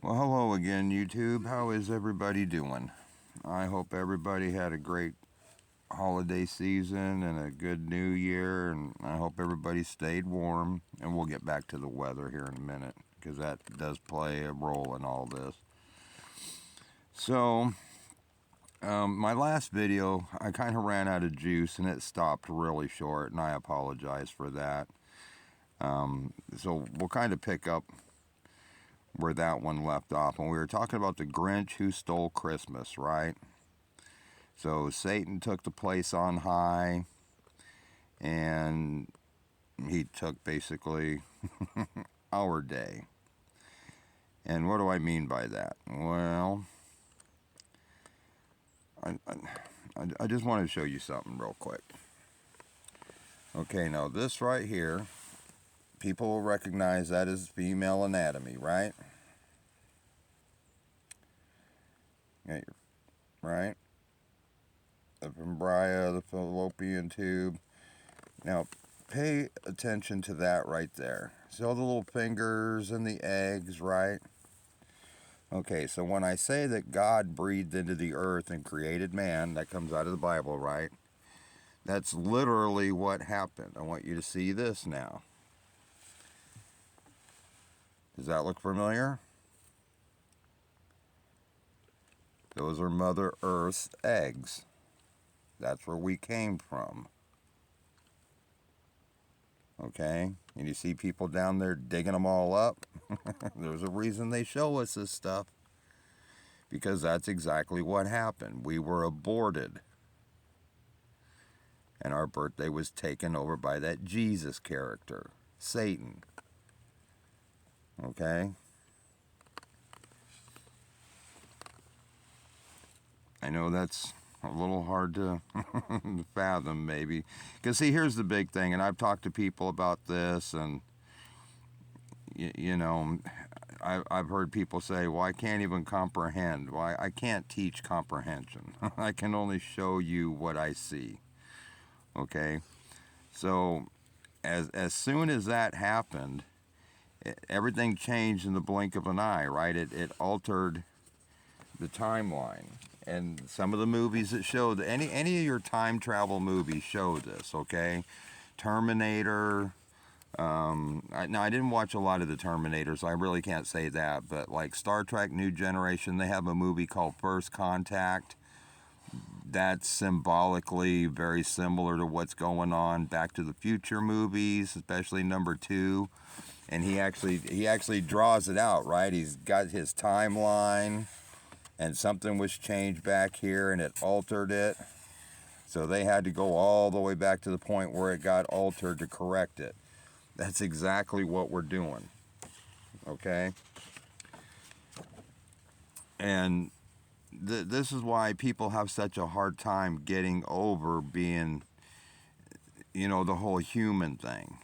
Well, hello again, YouTube. How is everybody doing? I hope everybody had a great holiday season and a good new year, and I hope everybody stayed warm. And we'll get back to the weather here in a minute because that does play a role in all this. So, my last video, I kind of ran out of juice and it stopped really short, and I apologize for that. So, we'll kind of pick up where that one left off. And we were talking about the Grinch who stole Christmas, right? So Satan took the place on high, and he took basically our day. And what do I mean by that? Well, I just want to show you something real quick. Okay, now this right here, people will recognize that as female anatomy, right? Right? The fimbriae, the fallopian tube. Now, pay attention to that right there. See all the little fingers and the eggs, right? Okay, so when I say that God breathed into the earth and created man, that comes out of the Bible, right? That's literally what happened. I want you to see this now. Does that look familiar? Those are Mother Earth's eggs. That's where we came from. Okay? And you see people down there digging them all up? There's a reason they show us this stuff. Because that's exactly what happened. We were aborted. And our birthday was taken over by that Jesus character, Satan. Okay? I know that's a little hard to fathom, maybe. Because, see, here's the big thing, and I've talked to people about this, and, you know, I've heard people say, well, I can't even comprehend. Well, I can't teach comprehension. I can only show you what I see. Okay? So, as soon as that happened, everything changed in the blink of an eye, right? It altered the timeline. And some of the movies that showed, any of your time travel movies show this, okay? Terminator. Now, I didn't watch a lot of the Terminators, so I really can't say that. But like Star Trek New Generation, they have a movie called First Contact. That's symbolically very similar to what's going on. Back to the Future movies, especially number 2. And he actually draws it out, right? He's got his timeline, and something was changed back here, and it altered it. So they had to go all the way back to the point where it got altered to correct it. That's exactly what we're doing. Okay? And this is why people have such a hard time getting over being, the whole human thing.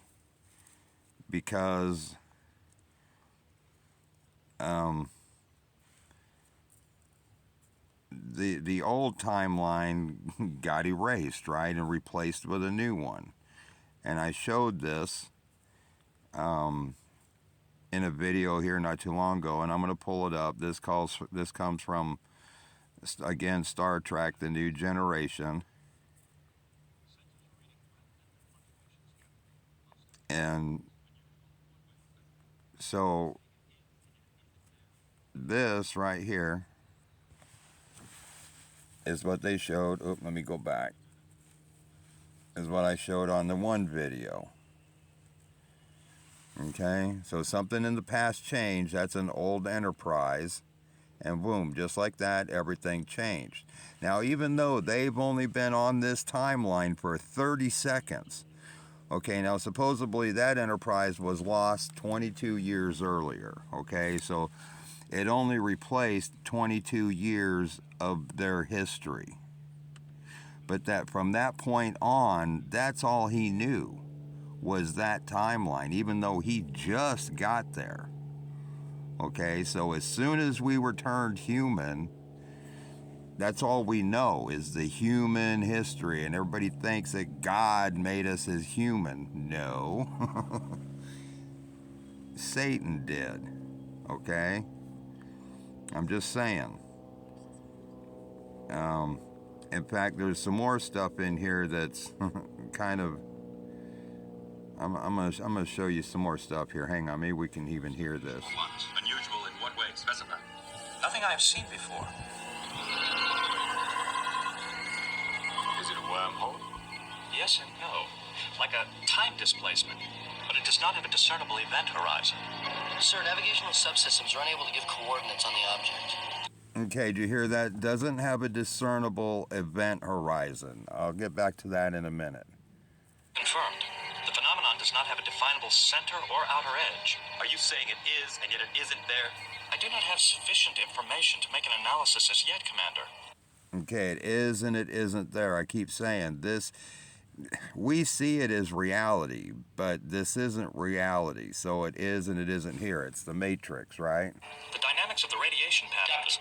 Because the old timeline got erased, right, and replaced with a new one. And I showed this in a video here not too long ago, and I'm going to pull it up. This comes from, again, Star Trek: The New Generation. And so this right here is what they showed. Oop, let me go back. Is what I showed on the one video. Okay, so something in the past changed. That's an old Enterprise. And boom, just like that, everything changed. Now, even though they've only been on this timeline for 30 seconds, okay, now supposedly that Enterprise was lost 22 years earlier, okay? So it only replaced 22 years of their history. But that from that point on, that's all he knew was that timeline, even though he just got there. Okay, so as soon as we were turned human, that's all we know is the human history. And everybody thinks that God made us as human. No. Satan did. Okay? I'm just saying. Um, in fact, there's some more stuff in here that's kind of. I'm gonna show you some more stuff here. Hang on, maybe we can even hear this. Unusual in what way? Specify. Nothing I have seen before. Is it a wormhole? Yes and no. Like a time displacement. But it does not have a discernible event horizon. Sir, navigational subsystems are unable to give coordinates on the object. Okay, do you hear that? Doesn't have a discernible event horizon. I'll get back to that in a minute. Confirmed. The phenomenon does not have a definable center or outer edge. Are you saying it is, and yet it isn't there? I do not have sufficient information to make an analysis as yet, Commander. Okay, it is and it isn't there. I keep saying this. We see it as reality, but this isn't reality. So it is and it isn't here. It's the Matrix, right? The dynamics of the radiation patterns.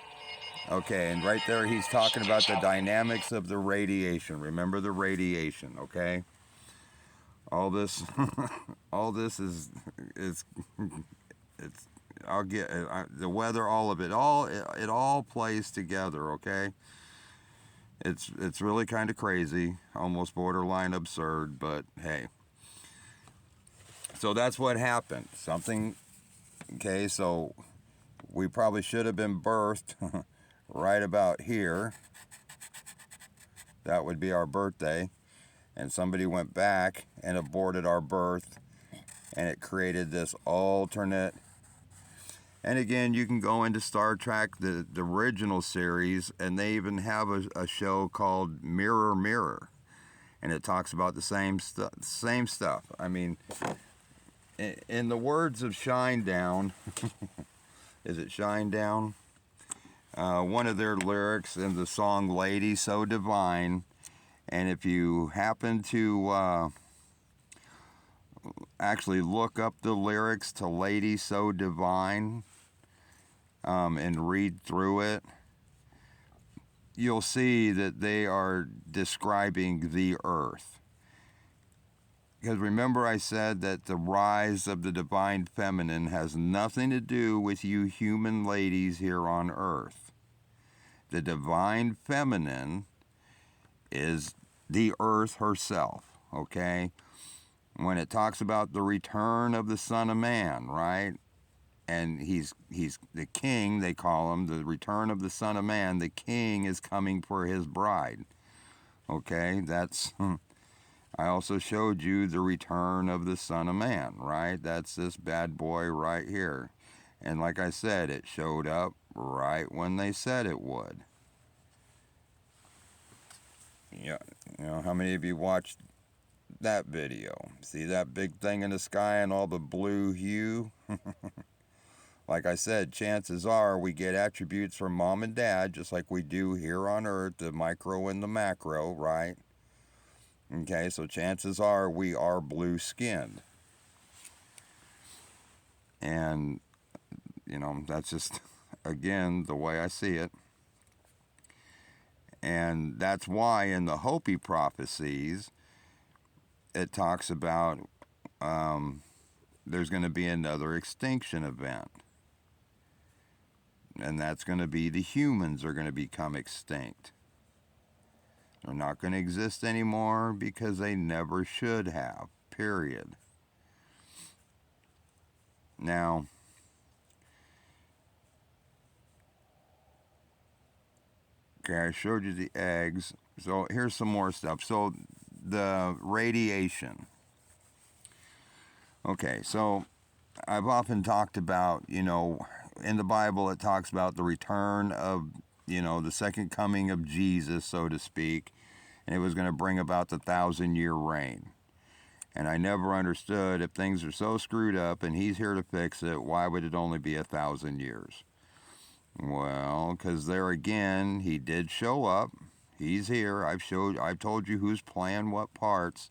Okay, and right there he's talking about the dynamics of the radiation. Remember the radiation, okay? All this, all this is it's. I'll get the weather, all of it, it all plays together, okay? It's really kind of crazy, almost borderline absurd, but hey. So that's what happened. Something, okay, so we probably should have been birthed right about here. That would be our birthday. And somebody went back and aborted our birth, and it created this alternate. And again, you can go into Star Trek, the original series, and they even have a show called Mirror Mirror, and it talks about the same stuff. I mean, in the words of Shinedown, is it Shinedown? One of their lyrics in the song "Lady So Divine," and if you happen to actually look up the lyrics to "Lady So Divine," and read through it, you'll see that they are describing the earth. Because remember I said that the rise of the divine feminine has nothing to do with you human ladies here on earth. The divine feminine is the earth herself, okay? When it talks about the return of the Son of Man, right? And he's the king, they call him, the return of the Son of Man. The king is coming for his bride. Okay, that's, I also showed you the return of the Son of Man, right? That's this bad boy right here. And like I said, it showed up right when they said it would. Yeah, you know, how many of you watched that video? See that big thing in the sky and all the blue hue? Like I said, chances are we get attributes from mom and dad, just like we do here on earth, the micro and the macro, right? Okay, so chances are we are blue-skinned. And, you know, that's just, again, the way I see it. And that's why in the Hopi prophecies, it talks about there's going to be another extinction event. And that's going to be the humans are going to become extinct. They're not going to exist anymore because they never should have, period. Now, okay, I showed you the eggs. So here's some more stuff. So the radiation. Okay, so I've often talked about, you know, in the Bible it talks about the return of, you know, the second coming of Jesus, so to speak, and it was going to bring about the 1,000-year reign. And I never understood, if things are so screwed up and he's here to fix it, why would it only be 1,000 years? Well, because there again, he did show up. He's here. I've told you who's playing what parts.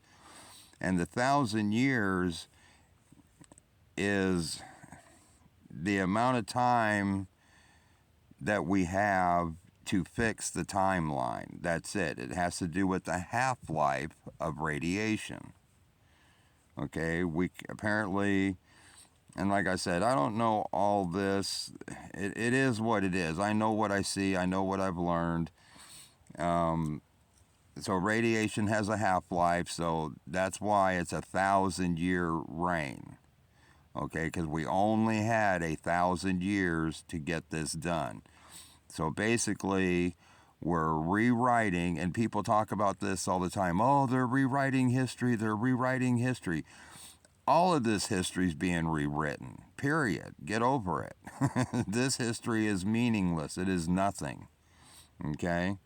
And the 1,000 years is the amount of time that we have to fix the timeline. That's it. It has to do with the half-life of radiation. Okay, we apparently, and like I said, I don't know all this it is what it is. I know what I see. I know what I've learned. So radiation has a half-life, so that's why it's 1,000-year reign. Okay, because we only had 1,000 years to get this done. So basically, we're rewriting, and people talk about this all the time. Oh, they're rewriting history. They're rewriting history. All of this history is being rewritten. Period. Get over it. This history is meaningless. It is nothing. Okay?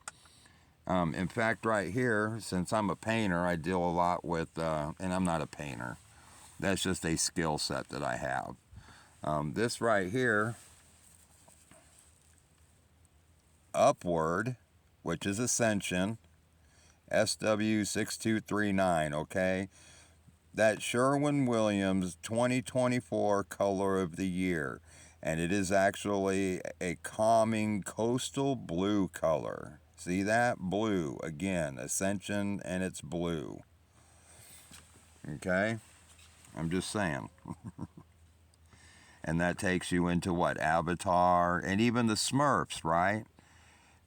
In fact, right here, since I'm a painter, I deal a lot with, and I'm not a painter. That's just a skill set that I have. This right here, Upward, which is Ascension, SW6239, okay? That's Sherwin-Williams 2024 Color of the Year. And it is actually a calming coastal blue color. See that? Blue. Again, Ascension, and it's blue. Okay? I'm just saying. And that takes you into what? Avatar, and even the Smurfs, right?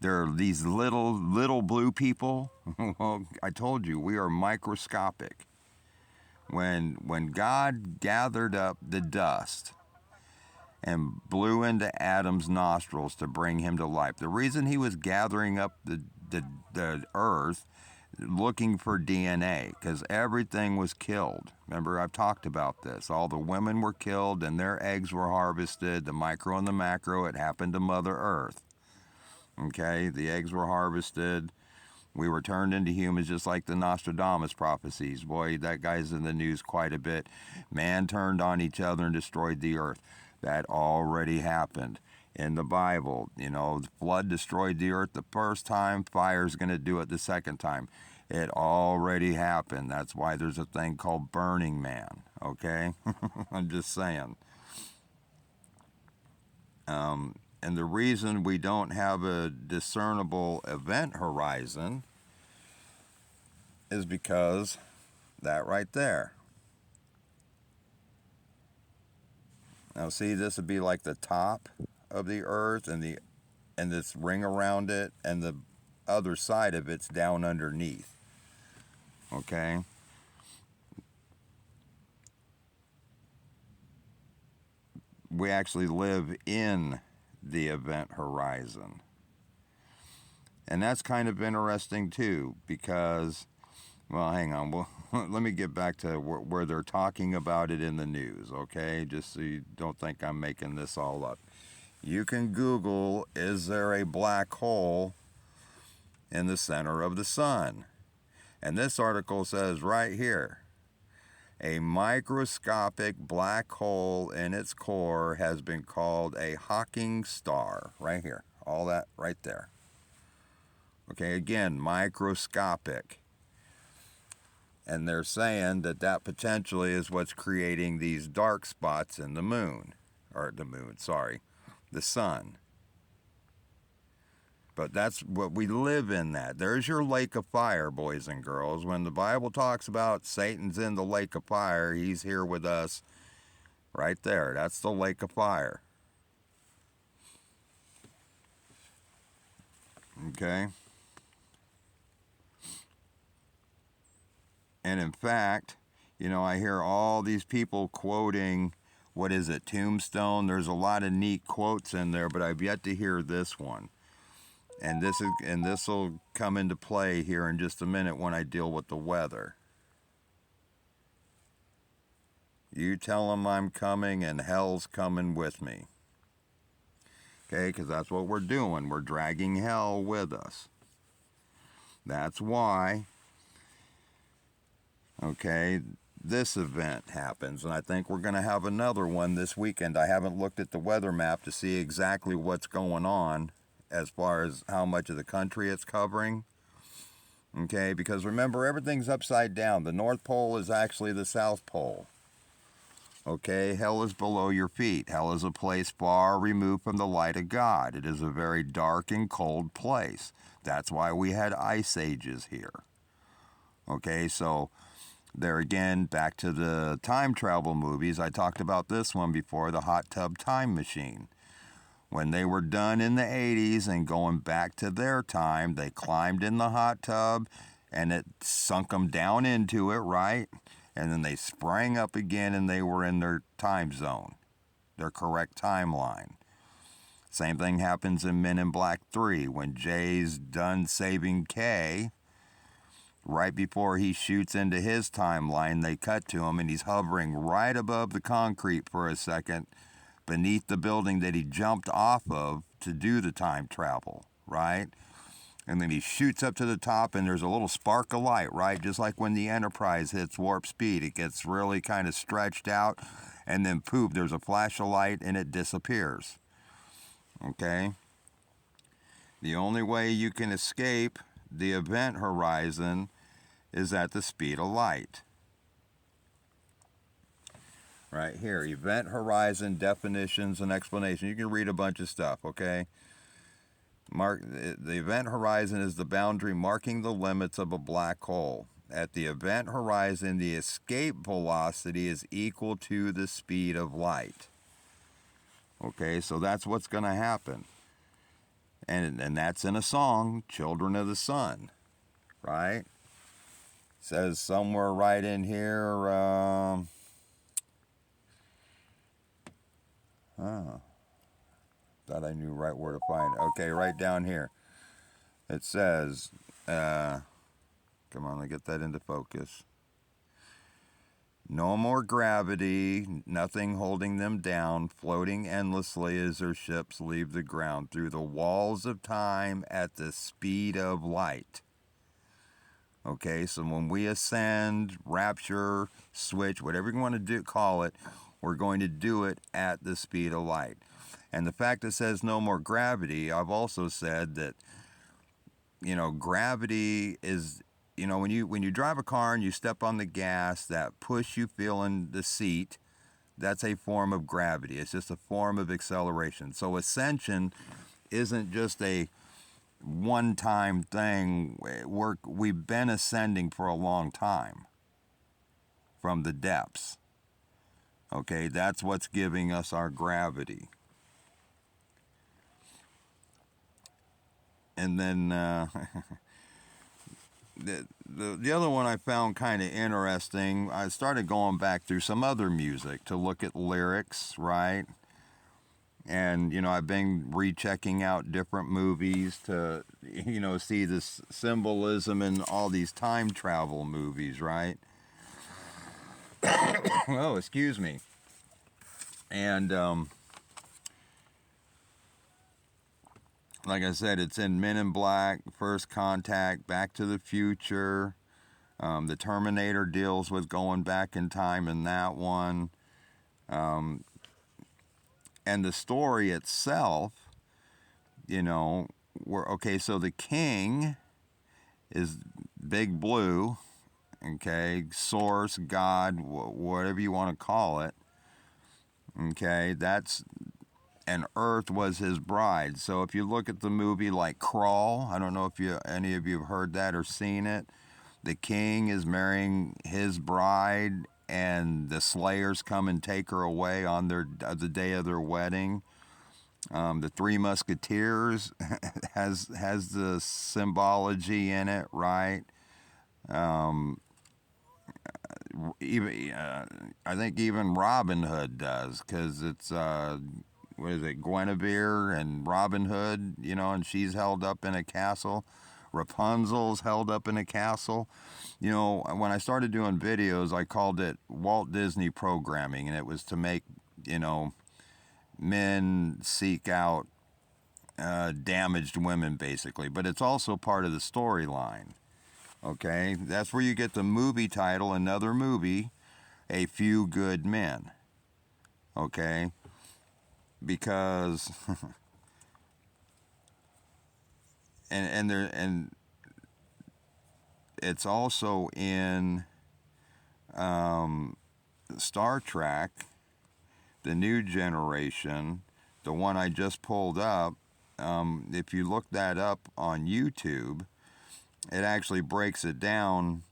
There are these little blue people. Well, I told you, we are microscopic. When God gathered up the dust and blew into Adam's nostrils to bring him to life, the reason he was gathering up the earth looking for DNA, because everything was killed. Remember, I've talked about this. All the women were killed and their eggs were harvested, the micro and the macro. It happened to Mother Earth. Okay, the eggs were harvested. We were turned into humans just like the Nostradamus prophecies. Boy, that guy's in the news quite a bit. Man turned on each other and destroyed the earth. That already happened in the Bible. You know, the flood destroyed the earth the first time. Fire's going to do it the second time. It already happened. That's why there's a thing called Burning Man. Okay? I'm just saying. And the reason we don't have a discernible event horizon is because that right there. Now see, this would be like the top of the earth and this ring around it, and the other side of it's down underneath. Okay? We actually live in the event horizon. And that's kind of interesting too, because, well, hang on, well, let me get back to where they're talking about it in the news, okay? Just so you don't think I'm making this all up. You can Google, is there a black hole in the center of the sun? And this article says right here, a microscopic black hole in its core has been called a Hawking star. Right here. All that right there. Okay, again, microscopic. And they're saying that potentially is what's creating these dark spots in the moon. Or the sun. But that's what we live in that. There's your lake of fire, boys and girls. When the Bible talks about Satan's in the lake of fire, he's here with us right there. That's the lake of fire. Okay? And in fact, you know, I hear all these people quoting, what is it, Tombstone? There's a lot of neat quotes in there, but I've yet to hear this one. And this will come into play here in just a minute when I deal with the weather. You tell them I'm coming and hell's coming with me. Okay, because that's what we're doing. We're dragging hell with us. That's why, okay, this event happens. And I think we're going to have another one this weekend. I haven't looked at the weather map to see exactly what's going on as far as how much of the country it's covering. Okay, because remember, everything's upside down. The North Pole is actually the South Pole. Okay, hell is below your feet. Hell is a place far removed from the light of God. It is a very dark and cold place. That's why we had ice ages here. Okay, so there again, back to the time travel movies. I talked about this one before, the hot tub time machine. When they were done in the 80s and going back to their time, they climbed in the hot tub and it sunk them down into it, right? And then they sprang up again and they were in their time zone, their correct timeline. Same thing happens in Men in Black 3 when Jay's done saving Kay. Right before he shoots into his timeline, they cut to him and he's hovering right above the concrete for a second beneath the building that he jumped off of to do the time travel, right? And then he shoots up to the top and there's a little spark of light, right? Just like when the Enterprise hits warp speed, it gets really kind of stretched out and then poof, there's a flash of light and it disappears. Okay? The only way you can escape the event horizon is at the speed of light. Right here, event horizon definitions and explanation. You can read a bunch of stuff, okay? The event horizon is the boundary marking the limits of a black hole. At the event horizon, the escape velocity is equal to the speed of light. Okay, so that's what's going to happen. And that's in a song, Children of the Sun, right? It says somewhere right in here, thought I knew right where to find it. Okay, right down here. It says, come on, let me get that into focus. No more gravity, nothing holding them down, floating endlessly as their ships leave the ground through the walls of time at the speed of light. Okay, so when we ascend, rapture, switch, whatever you want to do, call it, we're going to do it at the speed of light. And the fact that it says no more gravity, I've also said that, gravity is, when you drive a car and you step on the gas, that push you feel in the seat, that's a form of gravity. It's just a form of acceleration. So ascension isn't just a one-time thing. We've been ascending for a long time from the depths. Okay, that's what's giving us our gravity. And then the other one I found kind of interesting, I started going back through some other music to look at lyrics, right? And, I've been rechecking out different movies to, see this symbolism in all these time travel movies, right? Oh, excuse me. And, like I said, it's in Men in Black, First Contact, Back to the Future. The Terminator deals with going back in time in that one. And the story itself, so the king is Big Blue, okay, source, God, whatever you want to call it, okay, and Earth was his bride. So if you look at the movie like Crawl, I don't know if any of you have heard that or seen it, the king is marrying his bride and the slayers come and take her away on the day of their wedding. The Three Musketeers has the symbology in it, right? Even I think even Robin Hood does, because it's what is it, Guinevere and Robin Hood, and she's held up in a castle. Rapunzel's held up in a castle. When I started doing videos, I called it Walt Disney programming, and it was to make, men seek out damaged women, basically. But it's also part of the storyline. Okay? That's where you get the movie title, another movie, A Few Good Men. Okay? Because and it's also in Star Trek, The New Generation, the one I just pulled up. If you look that up on YouTube, it actually breaks it down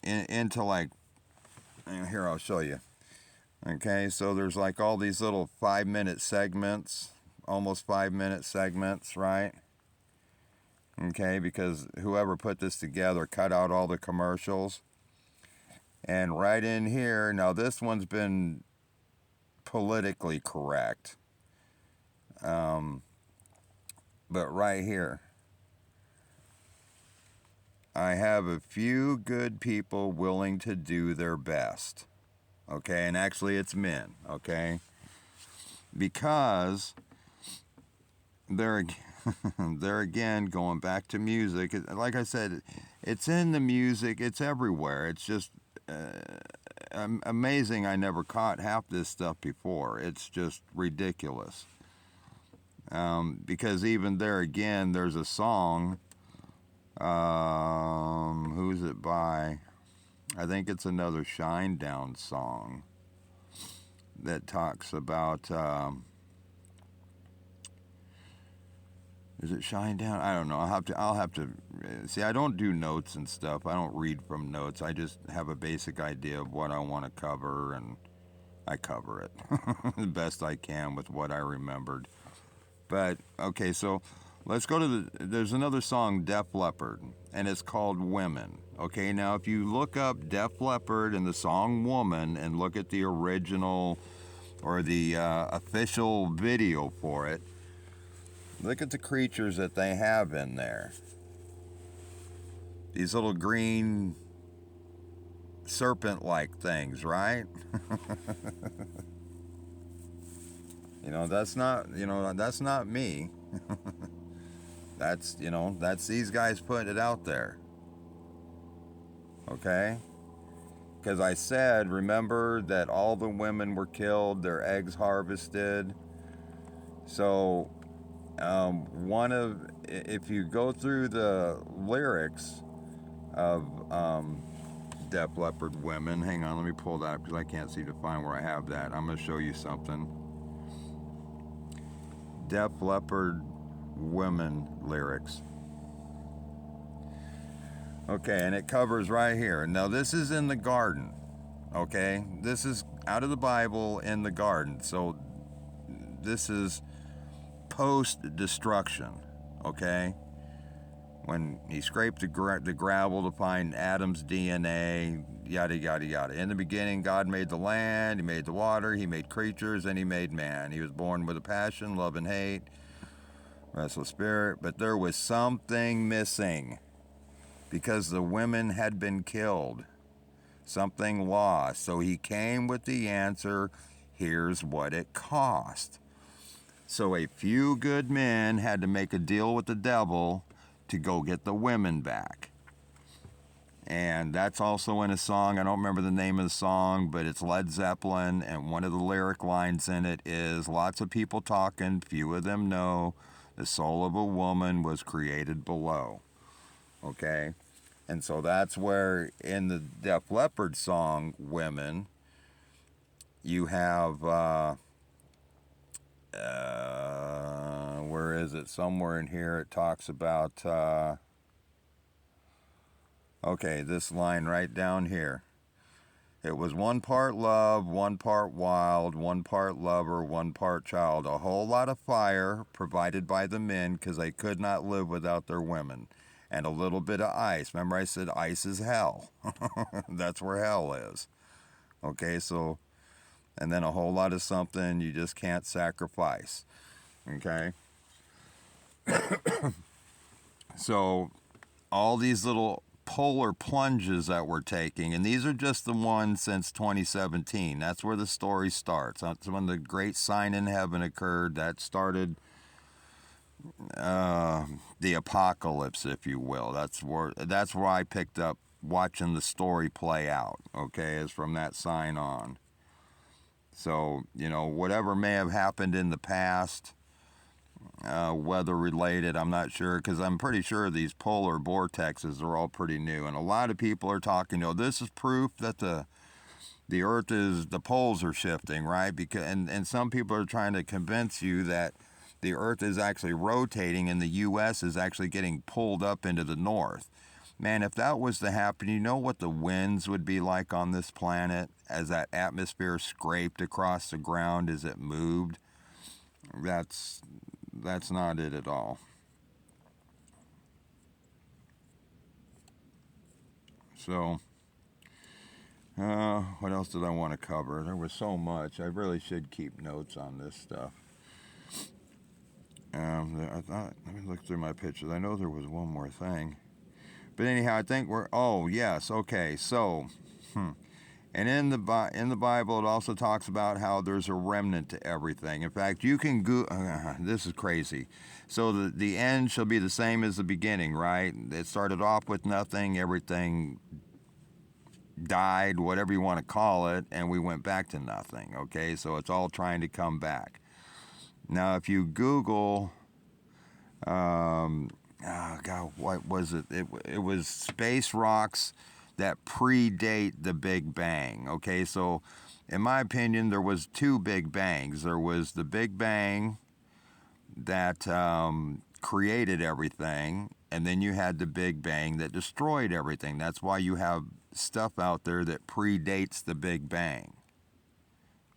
into like, here, I'll show you. Okay, so there's like all these little 5-minute segments, almost 5-minute segments, right? Okay, because whoever put this together cut out all the commercials. And right in here, now this one's been politically correct. But right here, I have a few good people willing to do their best. Okay, and actually it's men, okay? Because they're they're again going back to music. Like I said, it's in the music, it's everywhere. It's just amazing. I never caught half this stuff before. It's just ridiculous. Because even there again, there's a song. Who's it by? I think it's another Shinedown song that talks about. Is it Shinedown? I don't know. I'll have to see. I don't do notes and stuff. I don't read from notes. I just have a basic idea of what I want to cover, and I cover it the best I can with what I remembered. But okay, so let's go to there's another song, Def Leppard, and it's called Women. Okay, now if you look up Def Leppard and the song Woman and look at the original or the official video for it, look at the creatures that they have in there. These little green serpent-like things, right? That's not me. That's these guys putting it out there. Okay? Because I said, remember that all the women were killed, their eggs harvested. So, if you go through the lyrics of Def Leppard Women, hang on, let me pull that up because I can't seem to find where I have that. I'm going to show you something. Def Leppard Women lyrics. Okay, and it covers right here. Now this is in the garden. Okay, this is out of the Bible in the garden. So this is post-destruction. Okay, when he scraped the gravel to find Adam's DNA, yada yada yada. In the beginning, God made the land, He made the water, He made creatures, and He made man. He was born with a passion, love and hate, restless spirit. But there was something missing because the women had been killed. Something lost. So He came with the answer. Here's what it cost. So a few good men had to make a deal with the devil to go get the women back. And that's also in a song. I don't remember the name of the song, but it's Led Zeppelin, and one of the lyric lines in it is, lots of people talking, few of them know the soul of a woman was created below. Okay? And so that's where in the Def Leppard song, Women, you have, where is it? Somewhere in here it talks about, okay, this line right down here. It was one part love, one part wild, one part lover, one part child. A whole lot of fire provided by the men because they could not live without their women. And a little bit of ice. Remember I said ice is hell. That's where hell is. Okay, so, and then a whole lot of something you just can't sacrifice. Okay? So, all these little polar plunges that we're taking, and these are just the ones since 2017. That's where the story starts. That's when the great sign in heaven occurred. That started the apocalypse, if you will. That's where I picked up watching the story play out. Okay, is from that sign on. So whatever may have happened in the past, weather related, I'm not sure, because I'm pretty sure these polar vortexes are all pretty new, and a lot of people are talking, this is proof that the earth the poles are shifting, right? Because and some people are trying to convince you that the earth is actually rotating and the US is actually getting pulled up into the north. Man, if that was to happen, you know what the winds would be like on this planet as that atmosphere scraped across the ground as it moved? That's not it at all. So, what else did I want to cover? There was so much. I really should keep notes on this stuff. I thought, let me look through my pictures. I know there was one more thing. But anyhow, I think oh, yes, okay. So, and in the Bible, it also talks about how there's a remnant to everything. In fact, you can go. This is crazy. So the end shall be the same as the beginning, right? It started off with nothing. Everything died, whatever you want to call it, and we went back to nothing. Okay, so it's all trying to come back. Now, if you Google, oh God, what was it? It was space rocks that predate the Big Bang. Okay, so in my opinion, there was two Big Bangs. There was the Big Bang that created everything, and then you had the Big Bang that destroyed everything. That's why you have stuff out there that predates the Big Bang.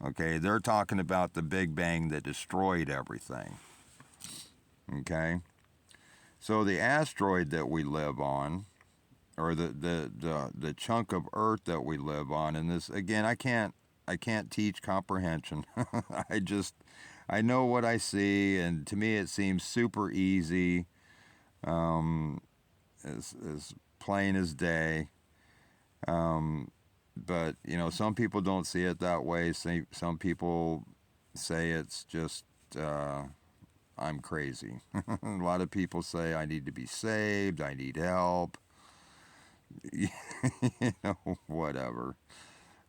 Okay, they're talking about the Big Bang that destroyed everything. Okay, so the asteroid that we live on, or the chunk of Earth that we live on, and this again, I can't teach comprehension. I know what I see, and to me it seems super easy, as plain as day. But some people don't see it that way. Some people say it's just I'm crazy. A lot of people say I need to be saved. I need help. Whatever.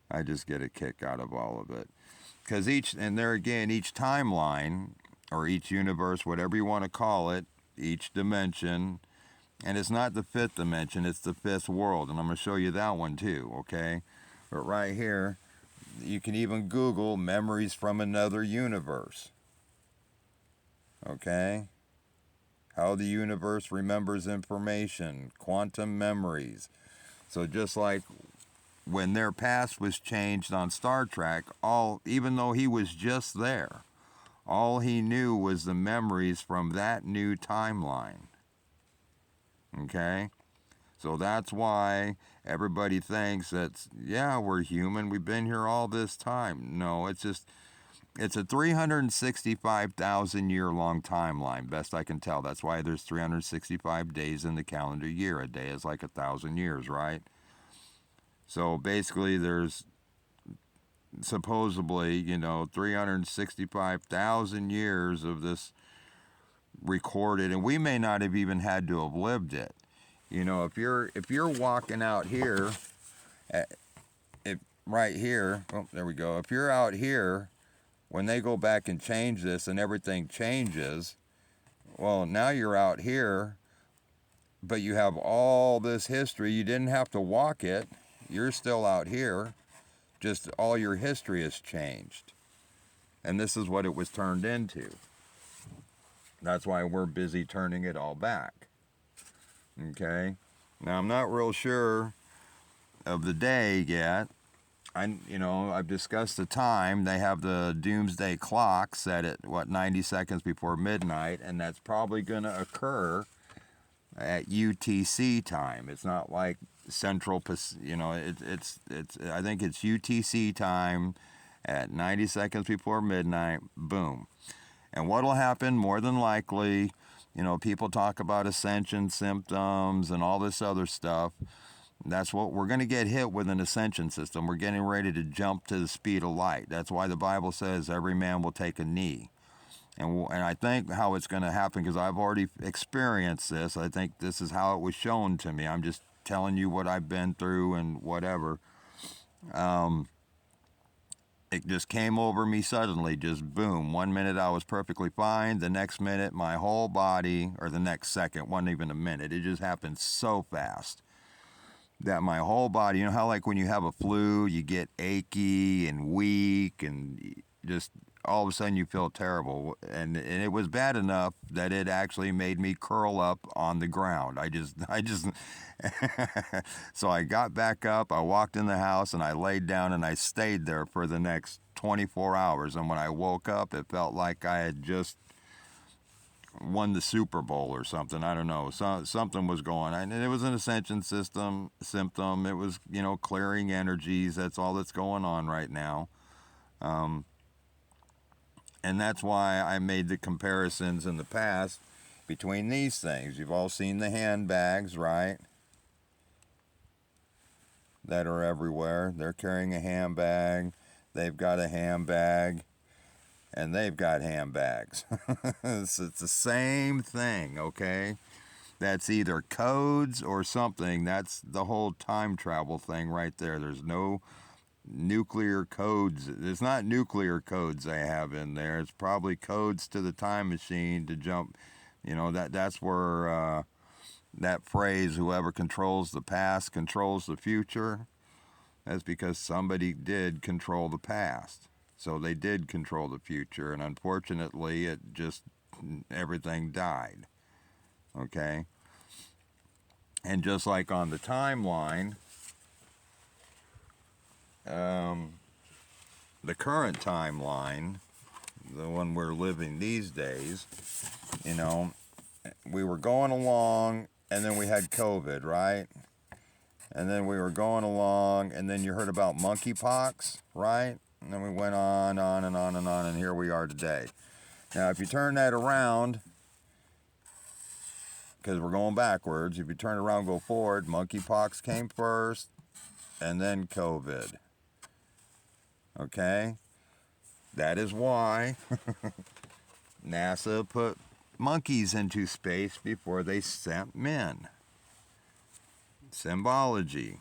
I just get a kick out of all of it. Because each timeline, or each universe, whatever you want to call it, each dimension, and it's not the fifth dimension, it's the fifth world. And I'm going to show you that one too, okay? But right here, you can even Google memories from another universe. Okay? How the universe remembers information, quantum memories. So just like when their past was changed on Star Trek, even though he was just there, all he knew was the memories from that new timeline. Okay? So that's why everybody thinks that, yeah, we're human, we've been here all this time. No, it's a 365,000 year long timeline, best I can tell. That's why there's 365 days in the calendar year. A day is like 1,000 years, right? So basically there's supposedly, 365,000 years of this recorded, and we may not have even had to have lived it. If you're walking out here, right here, oh, there we go. If you're out here, when they go back and change this and everything changes, well, now you're out here, but you have all this history. You didn't have to walk it. You're still out here. Just all your history has changed. And this is what it was turned into. That's why we're busy turning it all back. Okay? Now, I'm not real sure of the day yet. I've discussed the time. They have the doomsday clock set at 90 seconds before midnight, and that's probably going to occur at UTC time. It's not like Central, it's I think it's UTC time at 90 seconds before midnight. Boom. And what'll happen more than likely, people talk about ascension symptoms and all this other stuff. That's what we're going to get hit with, an ascension system. We're getting ready to jump to the speed of light. That's why the Bible says every man will take a knee. And I think how it's going to happen, because I've already experienced this. I think this is how it was shown to me. I'm just telling you what I've been through and whatever. It just came over me suddenly, just boom. 1 minute I was perfectly fine. The next minute, my whole body, or the next second, wasn't even a minute. It just happened so fast that my whole body, how like when you have a flu, you get achy and weak and just all of a sudden you feel terrible, and it was bad enough that it actually made me curl up on the ground. I just so I got back up, I walked in the house, and I laid down, and I stayed there for the next 24 hours. And when I woke up, it felt like I had just won the Super Bowl or something. I don't know. Something was going on. And it was an ascension symptom. It was, clearing energies. That's all that's going on right now. And that's why I made the comparisons in the past between these things. You've all seen the handbags, right? That are everywhere. They're carrying a handbag. They've got a handbag. And they've got handbags. It's the same thing, okay? That's either codes or something. That's the whole time travel thing right there. There's no nuclear codes. It's not nuclear codes they have in there. It's probably codes to the time machine to jump. That's where that phrase, whoever controls the past controls the future. That's because somebody did control the past. So they did control the future, and unfortunately, everything died. Okay? And just like on the timeline, the current timeline, the one we're living these days, we were going along, and then we had COVID, right? And then we were going along, and then you heard about monkeypox, right? And then we went on and on and on, and here we are today. Now, if you turn that around, because we're going backwards, if you turn it around and go forward, monkeypox came first, and then COVID. Okay? That is why NASA put monkeys into space before they sent men. Symbology.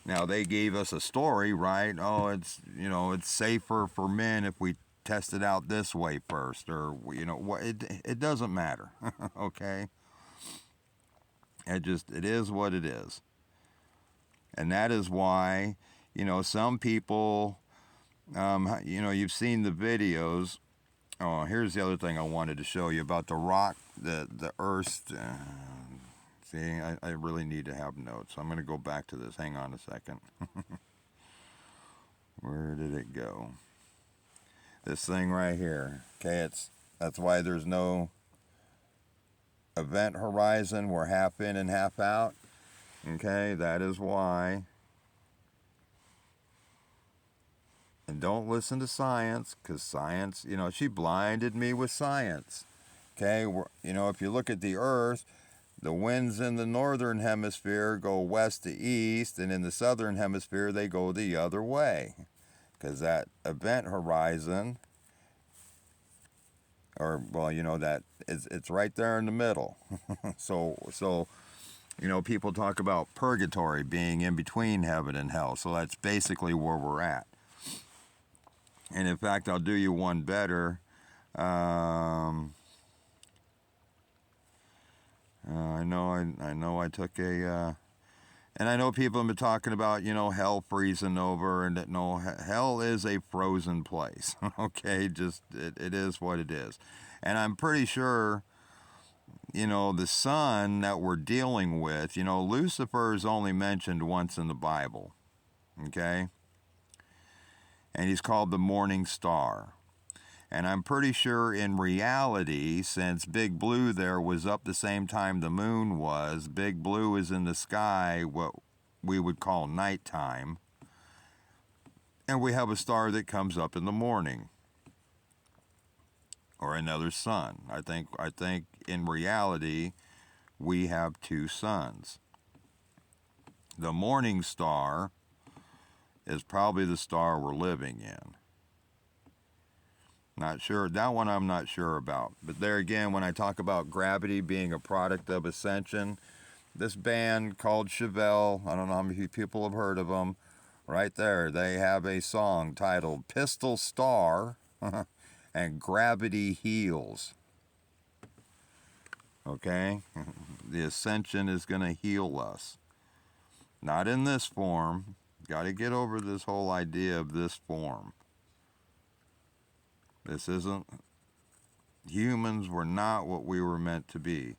Now, they gave us a story, right? Oh, it's safer for men if we test it out this way first, or, what? It doesn't matter, okay? It is what it is. And that is why, some people, you've seen the videos. Oh, here's the other thing I wanted to show you about the rock, the Earth. See, I really need to have notes. I'm going to go back to this. Hang on a second. Where did it go? This thing right here. Okay, that's why there's no event horizon. We're half in and half out. Okay, that is why. And don't listen to science, because science, she blinded me with science. Okay, if you look at the Earth, the winds in the northern hemisphere go west to east, and in the southern hemisphere they go the other way. Because that event horizon, it's right there in the middle. So people talk about purgatory being in between heaven and hell. So that's basically where we're at. And in fact, I'll do you one better. I know I took and I know people have been talking about, hell freezing over, and that no, hell is a frozen place. Okay, it is what it is. And I'm pretty sure, the sun that we're dealing with, Lucifer is only mentioned once in the Bible. Okay? And he's called the morning star. And I'm pretty sure in reality, since Big Blue there was up the same time the moon was, Big Blue is in the sky, what we would call nighttime. And we have a star that comes up in the morning. Or another sun. I think in reality, we have two suns. The morning star is probably the star we're living in. Not sure. That one I'm not sure about. But there again, when I talk about gravity being a product of ascension, this band called Chevelle, I don't know how many people have heard of them, right there, they have a song titled Pistol Star and Gravity Heals. Okay? The ascension is going to heal us. Not in this form. Got to get over this whole idea of this form. This isn't, humans were not what we were meant to be.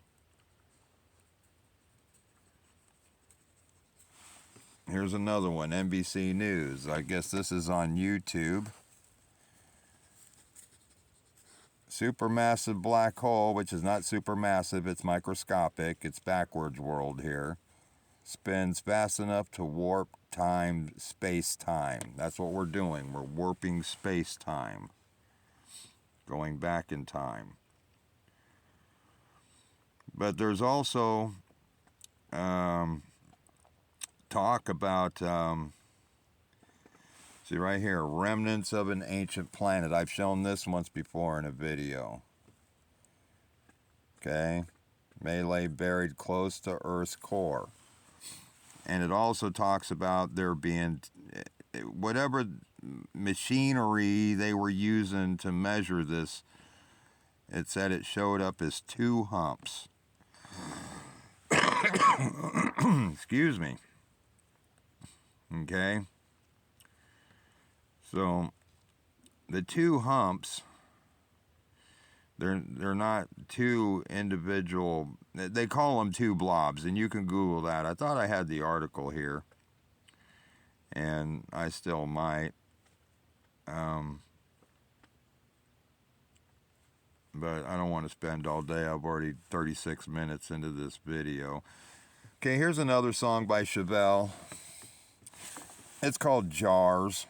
Here's another one, NBC News. I guess this is on YouTube. Supermassive black hole, which is not supermassive, it's microscopic, it's backwards world here, spins fast enough to warp time, space-time. That's what we're doing. We're warping space-time, going back in time. But there's also talk about, see right here, remnants of an ancient planet. I've shown this once before in a video. Okay, may lay buried close to Earth's core. And it also talks about there being whatever machinery they were using to measure this. It said it showed up as 2 humps. Excuse me. Okay. So the 2 humps, they're not 2 individual, they call them 2 blobs, and you can Google that. I thought I had the article here, and I still might. But I don't want to spend all day. I've already 36 minutes into this video. Okay, here's another song by Chevelle. It's called Jars.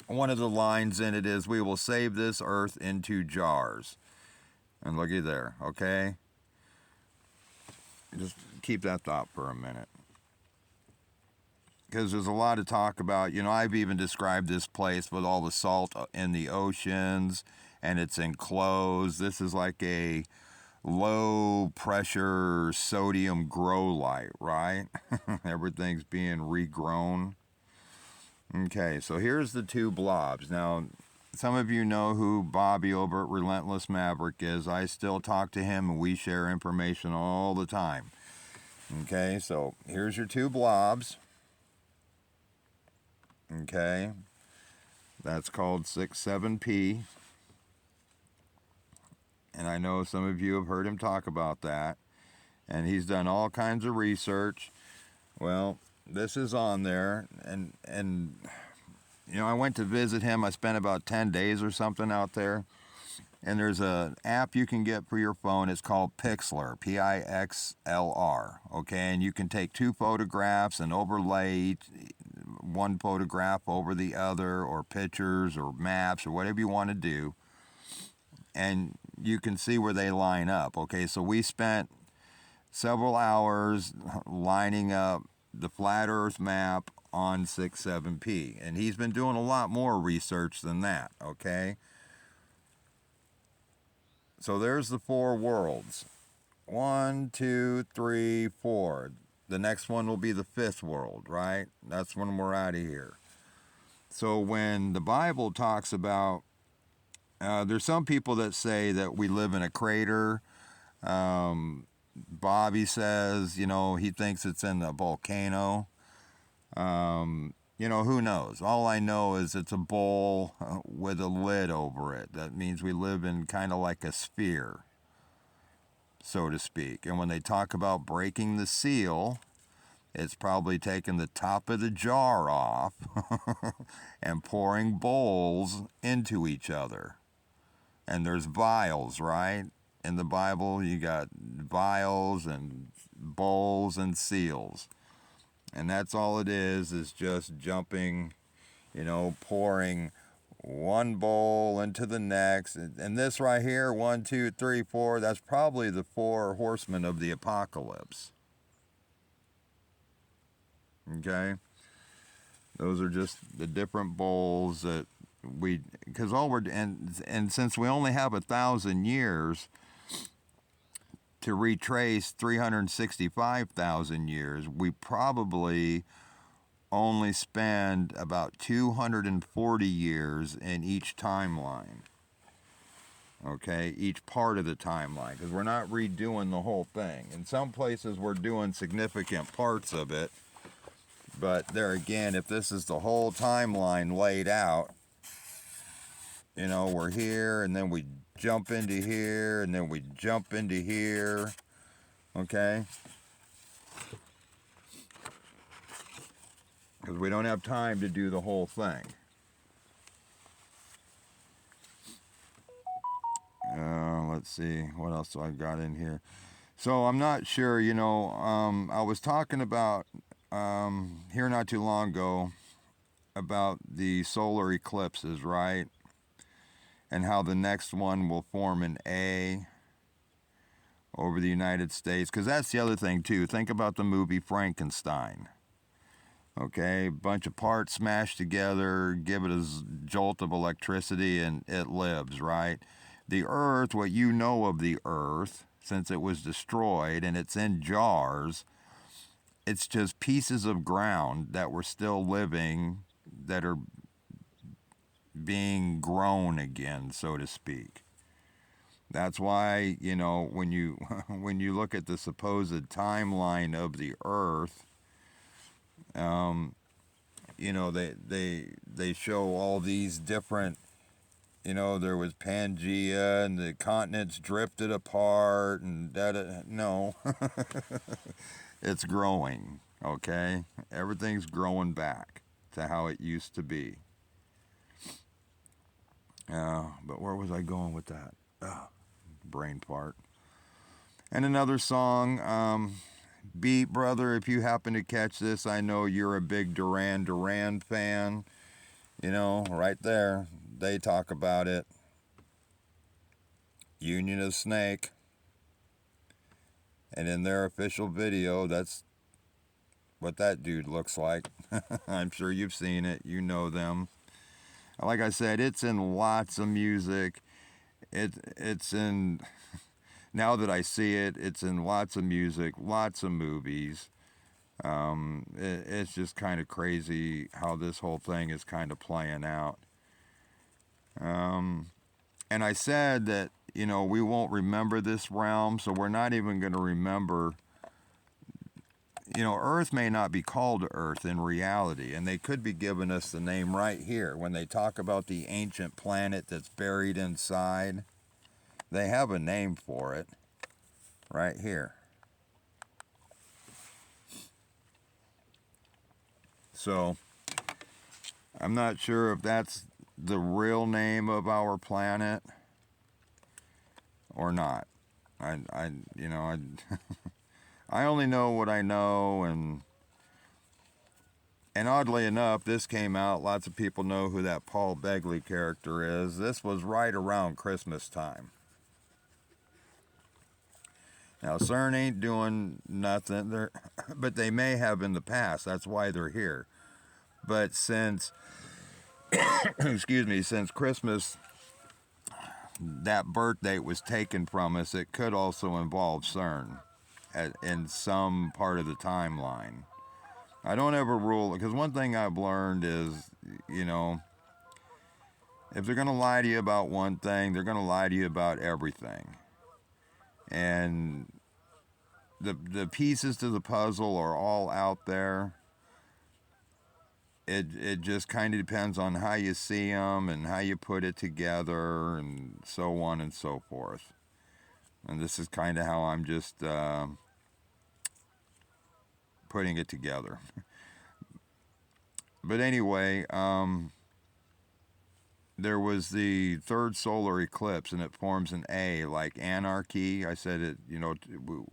One of the lines in it is, "We will save this earth into jars." And looky there, okay? Just keep that thought for a minute. Because there's a lot of talk about, I've even described this place with all the salt in the oceans, and it's enclosed. This is like a low pressure sodium grow light, right? Everything's being regrown. Okay, so here's the 2 blobs. Now, some of you know who Bobby over at Relentless Maverick is. I still talk to him, and we share information all the time. Okay, so here's your 2 blobs. Okay, that's called 67P. And I know some of you have heard him talk about that. And he's done all kinds of research. Well, this is on there. And I went to visit him. I spent about 10 days or something out there. And there's an app you can get for your phone. It's called Pixlr, Pixlr. Okay, and you can take 2 photographs and overlay one photograph over the other, or pictures or maps or whatever you want to do. And you can see where they line up. Okay, so we spent several hours lining up the flat Earth map on 67P. And he's been doing a lot more research than that, okay? So there's the 4 worlds. 1, 2, 3, 4. The next one will be the 5th world, right? That's when we're out of here. So when the Bible talks about, there's some people that say that we live in a crater. Bobby says, he thinks it's in a volcano. Who knows? All I know is it's a bowl with a lid over it. That means we live in kind of like a sphere, so to speak. And when they talk about breaking the seal, it's probably taking the top of the jar off and pouring bowls into each other. And there's vials, right? In the Bible, you got vials and bowls and seals. And that's all it is just jumping, pouring one bowl into the next. And this right here, 1, 2, 3, 4, that's probably the 4 horsemen of the apocalypse. Okay? Those are just the different bowls that because and since we only have 1,000 years to retrace 365,000 years, we probably only spend about 240 years in each timeline. Okay, each part of the timeline, because we're not redoing the whole thing. In some places we're doing significant parts of it, but there again, if this is the whole timeline laid out, you know, we're here, and then we jump into here, and then we jump into here, okay? Because we don't have time to do the whole thing. Let's see, what else do I got in here? So I'm not sure, you know, I was talking about here not too long ago about the solar eclipses, right? And how the next one will form an A over the United States. Because that's the other thing, too. Think about the movie Frankenstein. Okay, bunch of parts smashed together, give it a jolt of electricity, and it lives, right? The Earth, what you know of the Earth, since it was destroyed and it's in jars, it's just pieces of ground that were still living that are being grown again, so to speak. That's why, you know, when you when you look at the supposed timeline of the Earth, you know, they show all these different, you know, there was Pangea and the continents drifted apart and that. No, it's growing. Okay, everything's growing back to how it used to be. But where was I going with that? Brain fart. And another song, Beat Brother, if you happen to catch this, I know you're a big Duran Duran fan. You know, right there, they talk about it. Union of Snake. And in their official video, that's what that dude looks like. I'm sure you've seen it. You know them. Like I said, it's in lots of music. It's in, now that I see it, it's in lots of music, lots of movies. It's just kind of crazy how this whole thing is kind of playing out. And I said that, you know, we won't remember this realm, so we're not even going to remember. You know, Earth may not be called Earth in reality, and they could be giving us the name right here. When they talk about the ancient planet that's buried inside, they have a name for it right here. So, I'm not sure if that's the real name of our planet or not. You know, I only know what I know, and oddly enough, this came out. Lots of people know who that Paul Begley character is. This was right around Christmas time. Now, CERN ain't doing nothing, but they may have in the past. That's why they're here. But since, excuse me, since Christmas, that birth date was taken from us, it could also involve CERN in some part of the timeline. I don't ever rule, because one thing I've learned is, you know, if they're going to lie to you about one thing, they're going to lie to you about everything. And the pieces to the puzzle are all out there. It just kind of depends on how you see them and how you put it together and so on and so forth. And this is kind of how I'm just putting it together. But anyway, there was the third solar eclipse, and it forms an A, like anarchy. I said it, you know,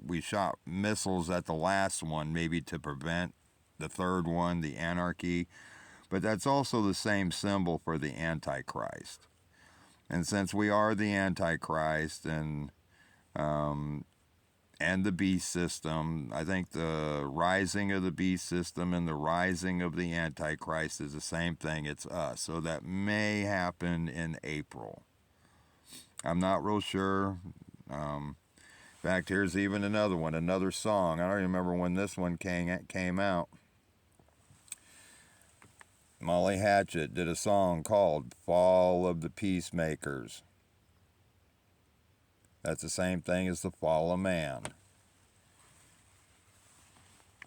we shot missiles at the last one, maybe to prevent the third one, the anarchy. But that's also the same symbol for the Antichrist. And since we are the Antichrist and the beast system, I think the rising of the beast system and the rising of the Antichrist is the same thing. It's us. So that may happen in April. I'm not real sure. In fact, here's even another one, another song. I don't remember when this one came out. Molly Hatchet did a song called Fall of the Peacemakers. That's the same thing as the fall of man.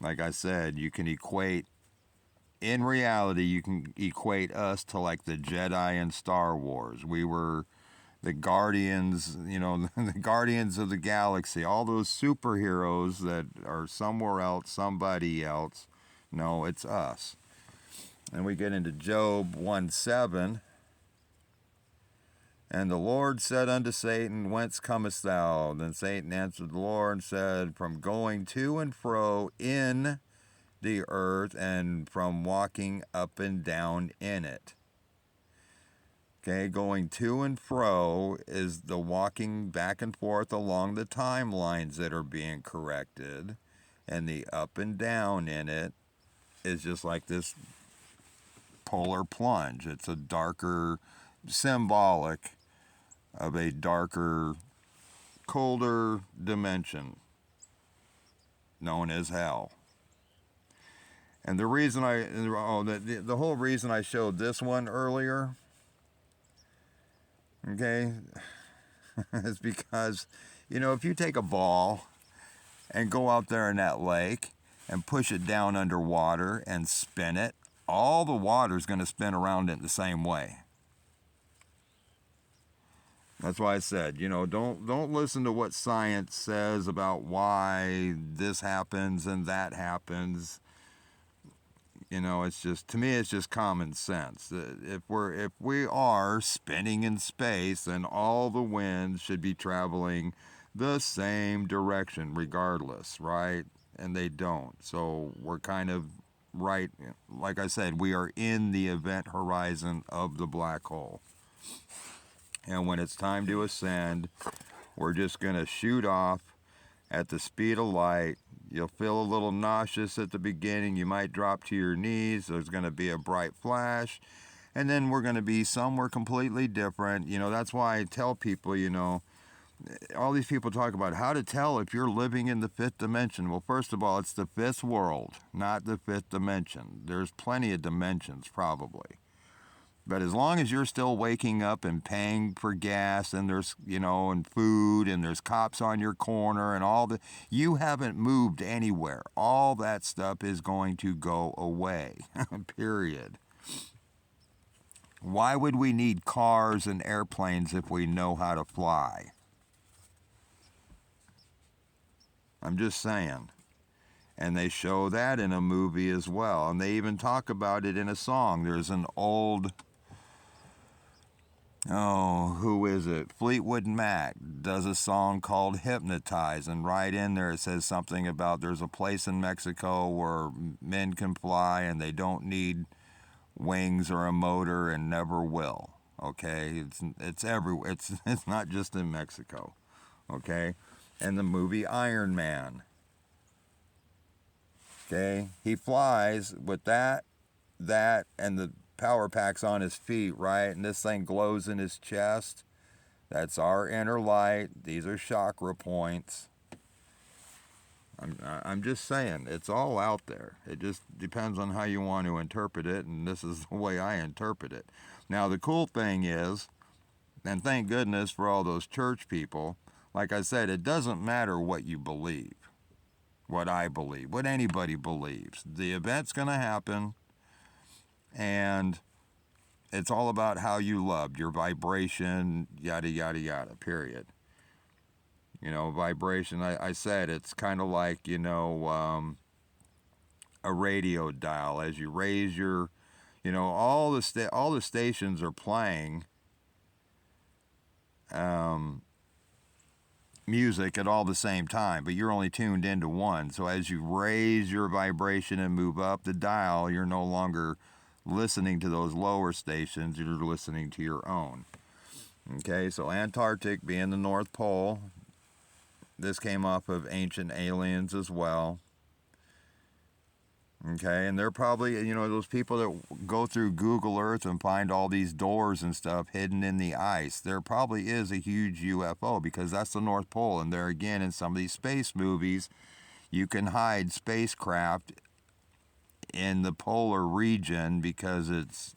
Like I said, you can equate in reality, you can equate us to like the Jedi in Star Wars. We were the Guardians, the Guardians of the Galaxy, all those superheroes that are somewhere else, somebody else. No, it's us. And we get into Job 1:7. And the Lord said unto Satan, Whence comest thou? Then Satan answered the Lord and said, From going to and fro in the earth, and from walking up and down in it. Okay, going to and fro is the walking back and forth along the timelines that are being corrected, and the up and down in it is just like this polar plunge. It's a darker, symbolic of a darker, colder dimension known as hell. And the reason the whole reason I showed this one earlier, okay, is because, if you take a ball and go out there in that lake and push it down underwater and spin it, all the water is going to spin around it the same way. That's why I said, don't listen to what science says about why this happens and that happens. It's just, to me, it's just common sense. If we are spinning in space, then all the winds should be traveling the same direction regardless, right? And they don't. So we're kind of right. Like I said, we are in the event horizon of the black hole. And when it's time to ascend, we're just going to shoot off at the speed of light. You'll feel a little nauseous at the beginning. You might drop to your knees. There's going to be a bright flash. And then we're going to be somewhere completely different. That's why I tell people, all these people talk about how to tell if you're living in the fifth dimension. Well, first of all, it's the fifth world, not the fifth dimension. There's plenty of dimensions, probably. But as long as you're still waking up and paying for gas and there's, and food and there's cops on your corner and you haven't moved anywhere. All that stuff is going to go away, period. Why would we need cars and airplanes if we know how to fly? I'm just saying. And they show that in a movie as well. And they even talk about it in a song. There's an old... who is it? Fleetwood Mac does a song called Hypnotize, and right in there it says something about there's a place in Mexico where men can fly and they don't need wings or a motor and never will. Okay, it's everywhere. It's not just in Mexico. Okay, and the movie Iron Man. Okay, he flies with that, and the power pack's on his feet, right? And this thing glows in his chest. That's our inner light. These are chakra points. I'm just saying, it's all out there. It just depends on how you want to interpret it, and this is the way I interpret it. Now, the cool thing is, and thank goodness for all those church people, like I said, it doesn't matter what you believe, what I believe, what anybody believes. The event's going to happen. And it's all about how you loved, your vibration, yada, yada, yada, period. Vibration, I said, it's kind of like, a radio dial. As you raise your, all the stations are playing music at all the same time, but you're only tuned into one. So as you raise your vibration and move up the dial, you're no longer listening to those lower stations, you're listening to your own. Okay, so Antarctic being the North Pole, this came off of Ancient Aliens as well. Okay, and they're probably, those people that go through Google Earth and find all these doors and stuff hidden in the ice, there probably is a huge UFO because that's the North Pole. And there again, in some of these space movies, you can hide spacecraft in the polar region because its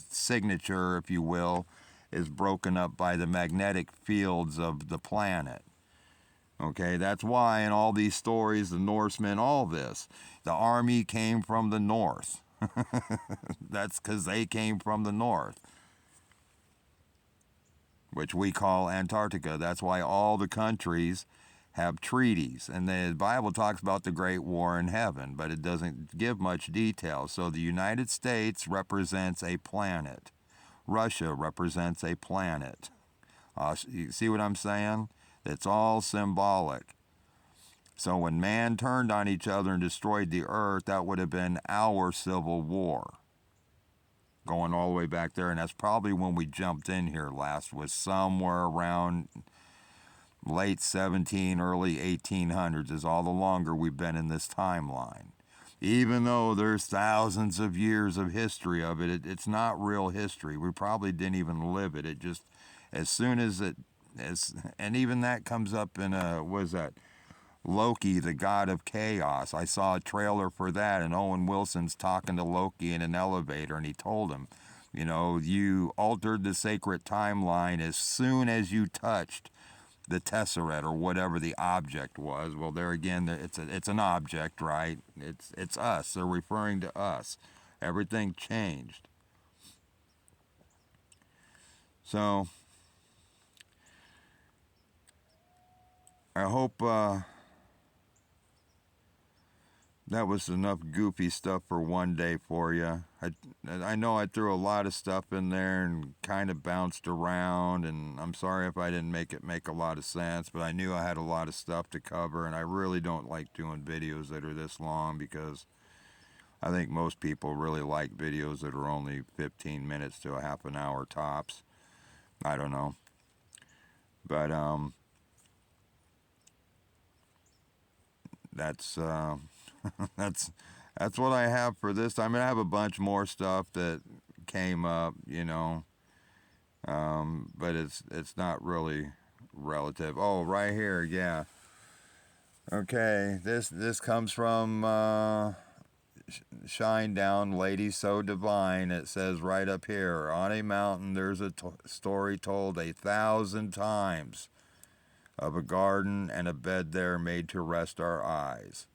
signature, if you will, is broken up by the magnetic fields of the planet. Okay, that's why in all these stories, the Norsemen, all this, the army came from the north. That's because they came from the north, which we call Antarctica. That's why all the countries have treaties. And the Bible talks about the Great War in heaven, but it doesn't give much detail. So the United States represents a planet. Russia represents a planet. You see what I'm saying? It's all symbolic. So when man turned on each other and destroyed the earth, that would have been our civil war. Going all the way back there, and that's probably when we jumped in here last, was somewhere around late 17, early 1800s, is all the longer we've been in this timeline. Even though there's thousands of years of history of it, it's not real history. We probably didn't even live it. It just, as soon as and even that comes up in what is that? Loki, the god of chaos. I saw a trailer for that, and Owen Wilson's talking to Loki in an elevator, and he told him, you know, you altered the sacred timeline as soon as you touched the tesseract or whatever the object was. Well, there again, it's an object, right? It's us. They're referring to us. Everything changed. So I hope that was enough goofy stuff for one day for you. I know I threw a lot of stuff in there and kind of bounced around, and I'm sorry if I didn't make it make a lot of sense, but I knew I had a lot of stuff to cover, and I really don't like doing videos that are this long because I think most people really like videos that are only 15 minutes to a half an hour tops. I don't know. But that's that's what I have for this time. I have a bunch more stuff that came up, you know, but it's not really relative. Oh, right here, yeah. Okay, this comes from Shinedown, Lady So Divine. It says right up here, on a mountain there's a story told 1,000 times of a garden and a bed there made to rest our eyes.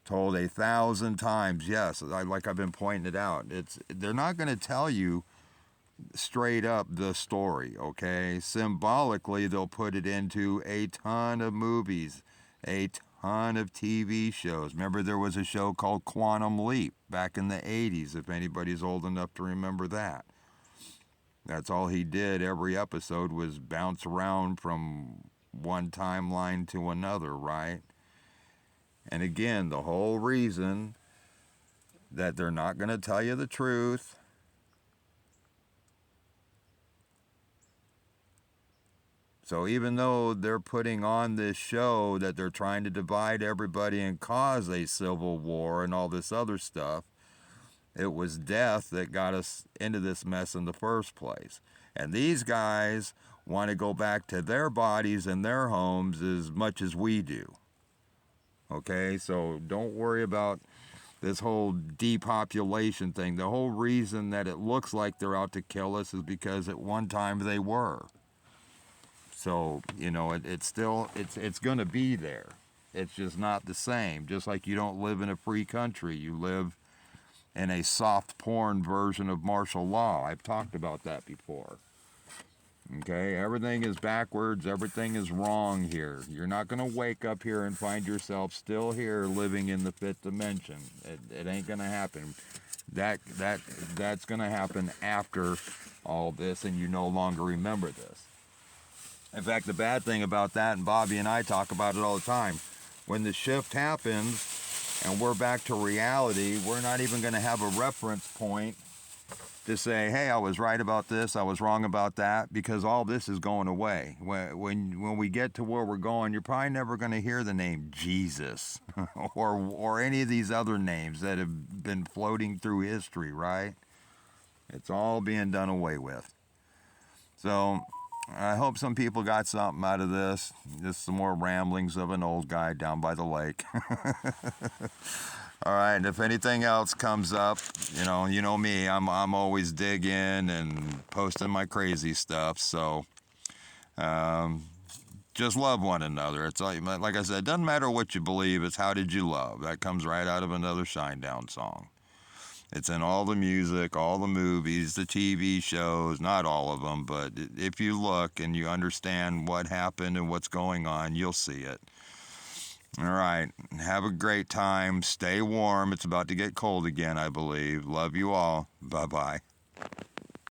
Told 1,000 times, yes, like I've been pointing it out. They're not going to tell you straight up the story, okay? Symbolically, they'll put it into a ton of movies, a ton of TV shows. Remember, there was a show called Quantum Leap back in the 80s, if anybody's old enough to remember that. That's all he did every episode was bounce around from one timeline to another, right? And again, the whole reason that they're not going to tell you the truth so even though they're putting on this show that they're trying to divide everybody and cause a civil war and all this other stuff, it was death that got us into this mess in the first place. And these guys want to go back to their bodies and their homes as much as we do. Okay, so don't worry about this whole depopulation thing. The whole reason that it looks like they're out to kill us is because at one time they were. So, you know, it's going to be there. It's just not the same. Just like you don't live in a free country. You live in a soft porn version of martial law. I've talked about that before. Okay, everything is backwards. Everything is wrong here. You're not going to wake up here and find yourself still here living in the fifth dimension. It ain't going to happen. That's going to happen after all this, and you no longer remember this. In fact, the bad thing about that, and Bobby and I talk about it all the time, when the shift happens and we're back to reality, we're not even going to have a reference point to say, hey, I was right about this, I was wrong about that, because all this is going away. When we get to where we're going, you're probably never going to hear the name Jesus or any of these other names that have been floating through history, right? It's all being done away with. So I hope some people got something out of this. Just some more ramblings of an old guy down by the lake. All right, and if anything else comes up, you know me, I'm always digging and posting my crazy stuff. So just love one another. It's like I said, it doesn't matter what you believe. It's how did you love. That comes right out of another Shinedown song. It's in all the music, all the movies, the TV shows, not all of them, but if you look and you understand what happened and what's going on, you'll see it. All right. Have a great time. Stay warm. It's about to get cold again, I believe. Love you all. Bye-bye.